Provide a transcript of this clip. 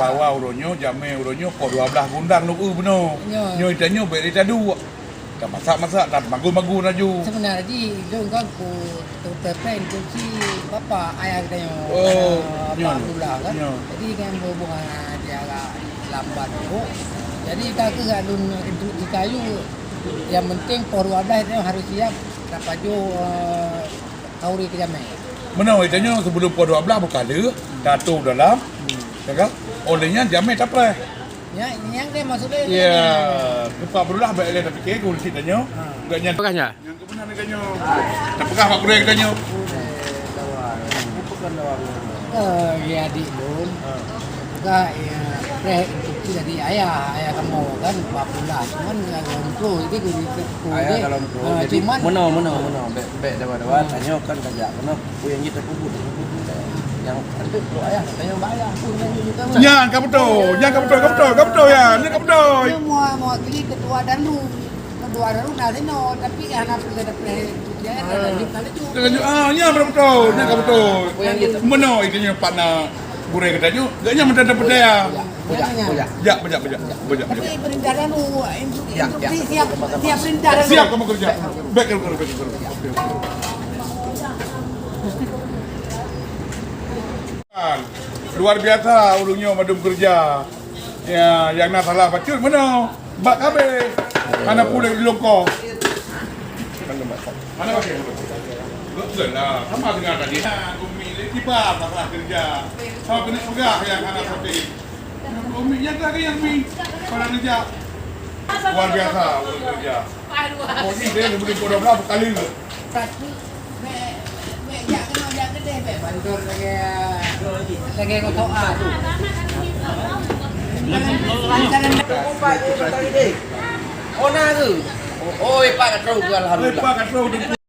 bawa uronyo jame uronyo po 12 gundang nuk beno. Nyo itanyo be itadu. Tak masak-masak tak magu-magu naju. Sebenarnya itu kan ku terpen kunci bapa ayah kita yang Abdullah kan. Jadi kan hubungan dia agak lambat tu. Jadi kakak galun untuk di kayu yang penting por 12 itu harus siap dapat jo kauri ke jame. Benar itanyo sebelum po 12 buka le, datu dalam. Ya kan? Olehnya jame tak pernah. Ya, ini yang dia maksudnya. Ya, kepak berulah baik le tapi ke kulit itanyo. Enggak nyang. Pekahnya? Yang kebenar itanyo. Tak pekah mak kurang itanyo. Ya di lun. Enggak ya instruksi dari ayah kamu kan 40 cuman enggak ngomong itu ayah kalau cuman mana be dawa tanya kan kerja kena yang kita kubur yang itu tu ayah tanya bayar pun juga Yang kamu tu ya, ni kamu tu. Dia mau jadi ketua dalu nanti no tapi anak kita dia ada Dengan nya betul. Nya kamu tu. Meno itanyo pana burai katanya, enggaknya mendadak pedaya. Ya, bejak. tapi perintah dalu instruksi siap perintah dalu Siap kamu kerja. Baik. Luar biasa ulungnya madum kerja. Ya, yang nak salah pacul mana? Bak kabe. Mana pula di longko. Mana pakai? Betul lah. Sama dengan tadi. Umi tiba masalah kerja. Sama kena pegah yang anak seperti. Umi yang lagi yang mi pada kerja. Luar biasa ulung kerja. Oh ni dia sebelum kau dah berapa kali ke? tapi jangan deh bantor lagi kau tahu tu Ona tu. Oi pak katro alhamdulillah. Lepas kat